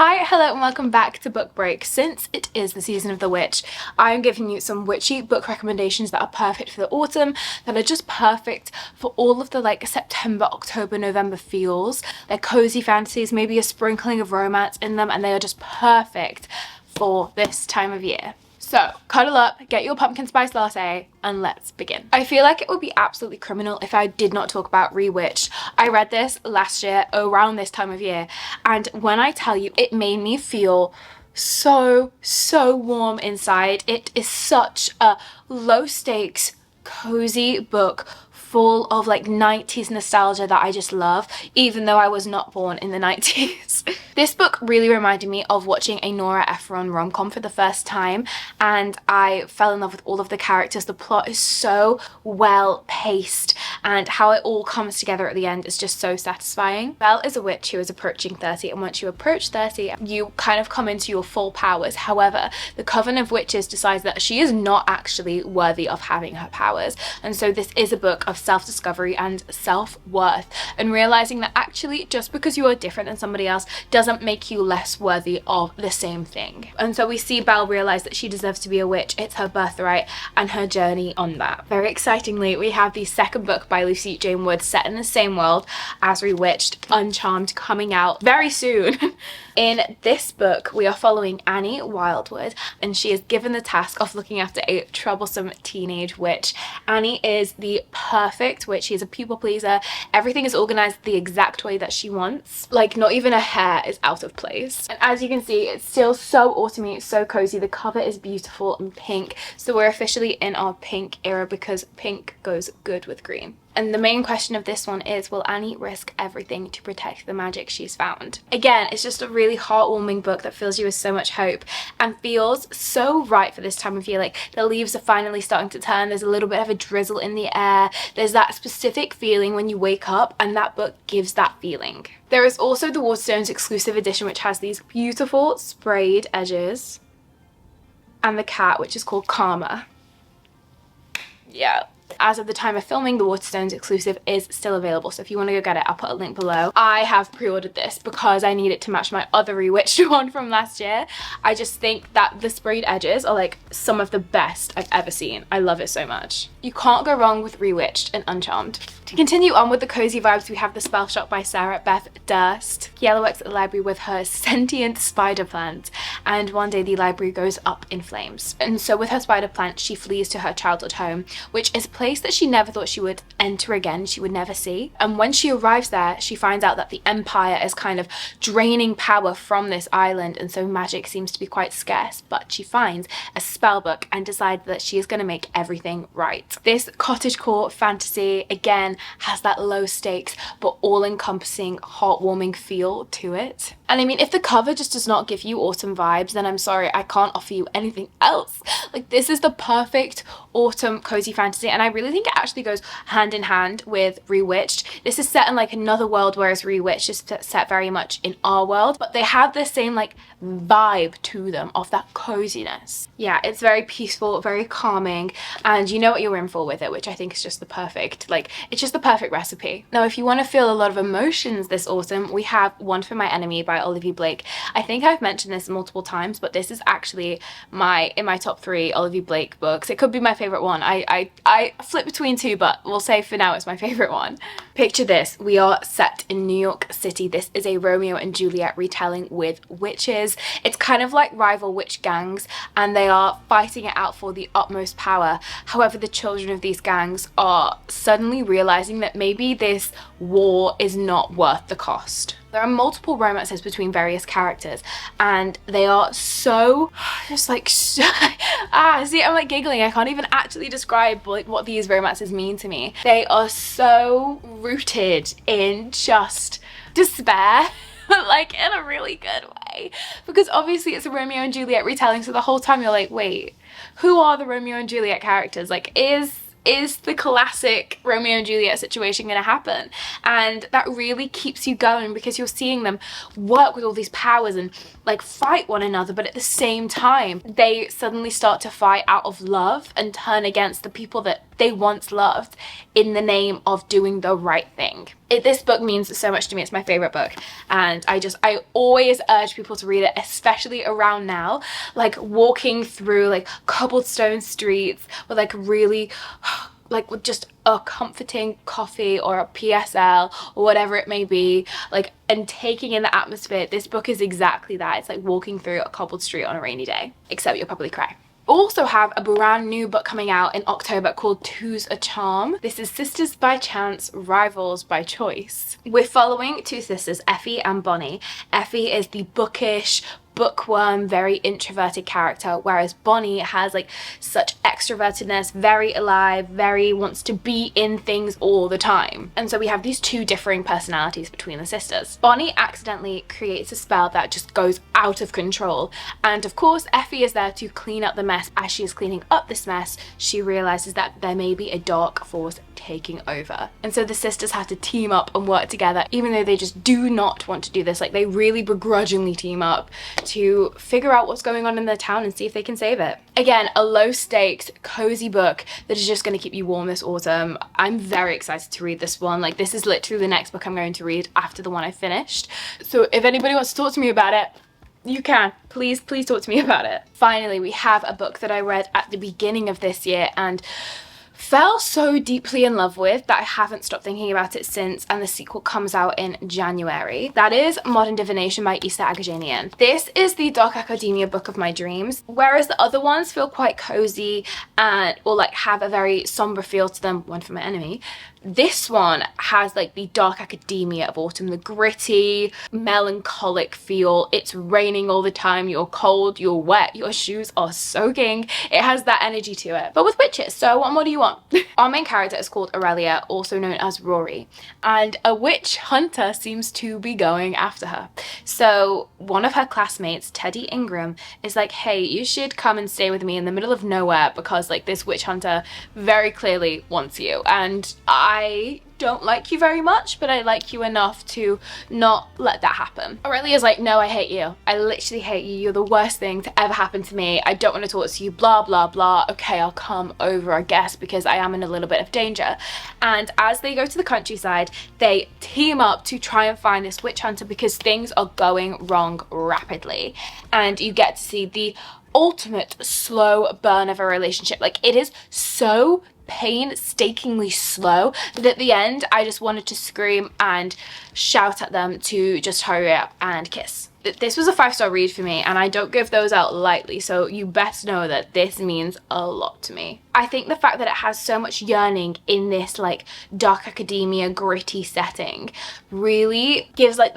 Hi, hello and welcome back to Book Break. Since it is the season of the witch, I'm giving you some witchy book recommendations that are perfect for the autumn, that are just perfect for all of the September, October, November feels. They're cozy fantasies, maybe a sprinkling of romance in them, and they are just perfect for this time of year. So cuddle up, get your pumpkin spice latte, and let's begin. I feel like it would be absolutely criminal if I did not talk about Rewitched. I read this last year around this time of year, and when I tell you, it made me feel so warm inside. It is such a low stakes, cozy book full of 90s nostalgia that I just love, even though I was not born in the 90s. This book really reminded me of watching a Nora Ephron rom-com for the first time, and I fell in love with all of the characters. The plot is so well paced, and how it all comes together at the end is just so satisfying. Belle is a witch who is approaching 30, and once you approach 30, you kind of come into your full powers. However, the Coven of Witches decides that she is not actually worthy of having her powers, and so this is a book of self-discovery and self-worth, and realizing that actually just because you are different than somebody else doesn't make you less worthy of the same thing. And so we see Belle realize that she deserves to be a witch. It's her birthright, and her journey on that. Very excitingly, we have the second book by Lucy Jane Wood set in the same world as Rewitched, Uncharmed, coming out very soon. In this book, we are following Annie Wildwood, and she is given the task of looking after a troublesome teenage witch. Annie is the perfect witch. She is a people pleaser. Everything is organized the exact way that she wants. Not even a hair is out of place. And as you can see, it's still so autumny, so cozy. The cover is beautiful and pink. So we're officially in our pink era because pink goes good with green. And the main question of this one is, will Annie risk everything to protect the magic she's found? Again, it's just a really heartwarming book that fills you with so much hope and feels so right for this time of year. The leaves are finally starting to turn. There's a little bit of a drizzle in the air. There's that specific feeling when you wake up, and that book gives that feeling. There is also the Waterstones exclusive edition, which has these beautiful sprayed edges, and the cat, which is called Karma. Yeah. As of the time of filming, the Waterstones exclusive is still available, so if you want to go get it, I'll put a link below. I have pre-ordered this because I need it to match my other Rewitched one from last year. I just think that the sprayed edges are some of the best I've ever seen. I love it so much. You can't go wrong with Rewitched and Uncharmed. To continue on with the cozy vibes, we have The Spell Shop by Sarah Beth Durst. Kiela works at the library with her sentient spider plant, and one day the library goes up in flames. And so with her spider plant, she flees to her childhood home, which is a place that she never thought she would enter again, she would never see. And when she arrives there, she finds out that the Empire is kind of draining power from this island, and so magic seems to be quite scarce. But she finds a spell book and decides that she is going to make everything right. This cottagecore fantasy, again, has that low stakes but all-encompassing heartwarming feel to it. And I mean, if the cover just does not give you autumn vibes, then I'm sorry, I can't offer you anything else. This is the perfect autumn cozy fantasy, and I really think it actually goes hand in hand with Rewitched. This is set in another world, whereas Rewitched is set very much in our world, but they have the same vibe to them of that coziness. Yeah, it's very peaceful, very calming, and you know what you're in for with it, which I think is just the perfect, it's just the perfect recipe. Now, if you want to feel a lot of emotions this autumn, we have One for My Enemy by Olivia Blake. I think I've mentioned this multiple times, but this is actually in my top 3 Olivia Blake books. It could be my favorite one. I flip between two, but we'll say for now it's my favorite one. Picture this. We are set in New York City. This is a Romeo and Juliet retelling with witches. It's kind of like rival witch gangs, and they are fighting it out for the utmost power. However, the children of these gangs are suddenly realizing that maybe this war is not worth the cost. There are multiple romances between various characters, and they are so just see, I'm giggling. I can't even actually describe what these romances mean to me. They are so rooted in just despair. In a really good way, because obviously it's a Romeo and Juliet retelling, so the whole time you're wait, who are the Romeo and Juliet characters? Is the classic Romeo and Juliet situation going to happen? And that really keeps you going, because you're seeing them work with all these powers and fight one another, but at the same time they suddenly start to fight out of love and turn against the people that they once loved in the name of doing the right thing. This book means so much to me. It's my favorite book, and I always urge people to read it, especially around now, like walking through like cobblestone streets with like really like with just a comforting coffee or a PSL or whatever it may be, like, and taking in the atmosphere. This book is exactly that. It's like walking through a cobbled street on a rainy day, except you'll probably cry. Also have a brand new book coming out in October called Two's a Charm. This is Sisters by Chance, Rivals by Choice. We're following two sisters, Effie and Bonnie. Effie is the bookish, bookworm, very introverted character, whereas Bonnie has like such extrovertedness, very alive, very wants to be in things all the time. And so we have these two differing personalities between the sisters. Bonnie accidentally creates a spell that just goes out of control, and of course Effie is there to clean up the mess. As she is cleaning up this mess, she realizes that there may be a dark force taking over, and so the sisters have to team up and work together, even though they just do not want to do this. Like, they really begrudgingly team up to figure out what's going on in their town and see if they can save it. Again, a low stakes, cozy book that is just going to keep you warm this autumn. I'm very excited to read this one. Like, this is literally the next book I'm going to read after the one I finished. So if anybody wants to talk to me about it, you can. Please talk to me about it. Finally, we have a book that I read at the beginning of this year and fell so deeply in love with that I haven't stopped thinking about it since, and the sequel comes out in January. That is Modern Divination by Issa Agajanian. This is the dark academia book of my dreams, whereas the other ones feel quite cozy and or like have a very somber feel to them. One for my enemy. This one has like the dark academia of autumn, the gritty, melancholic feel. It's raining all the time, you're cold, you're wet, your shoes are soaking. It has that energy to it, but with witches. So what more do you want? Our main character is called Aurelia, also known as Rory, and a witch hunter seems to be going after her. So one of her classmates, Teddy Ingram, is like, hey, you should come and stay with me in the middle of nowhere because like this witch hunter very clearly wants you, and I don't like you very much, but I like you enough to not let that happen. Aurelia's like, no, I hate you. I literally hate you. You're the worst thing to ever happen to me. I don't want to talk to you, blah, blah, blah. Okay, I'll come over, I guess, because I am in a little bit of danger. And as they go to the countryside, they team up to try and find this witch hunter because things are going wrong rapidly. And you get to see the ultimate slow burn of a relationship. Like, it is so painstakingly slow that at the end I just wanted to scream and shout at them to just hurry up and kiss. This was a 5-star read for me, and I don't give those out lightly, so you best know that this means a lot to me. I think the fact that it has so much yearning in this like dark academia gritty setting really gives like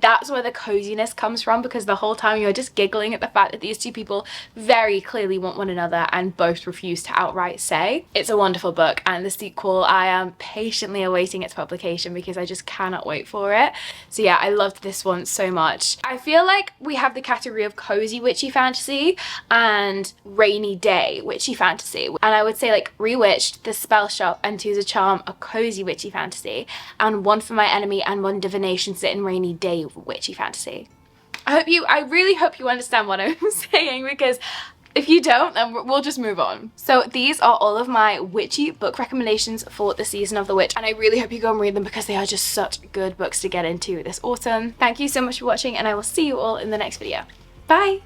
that's where the coziness comes from, because the whole time you're just giggling at the fact that these two people very clearly want one another and both refuse to outright say. It's a wonderful book, and the sequel, I am patiently awaiting its publication because I just cannot wait for it. So yeah, I loved this one so much. I feel like we have the category of cozy witchy fantasy and rainy day witchy fantasy, and I would say like Rewitched, The Spell Shop, and Two's a Charm are cozy witchy fantasy, and One for My Enemy and Modern Divination sit in rainy day witchy fantasy. I really hope you understand what I'm saying, because if you don't, then we'll just move on. So these are all of my witchy book recommendations for the season of the witch, and I really hope you go and read them because they are just such good books to get into this autumn. Thank you so much for watching, and I will see you all in the next video. Bye!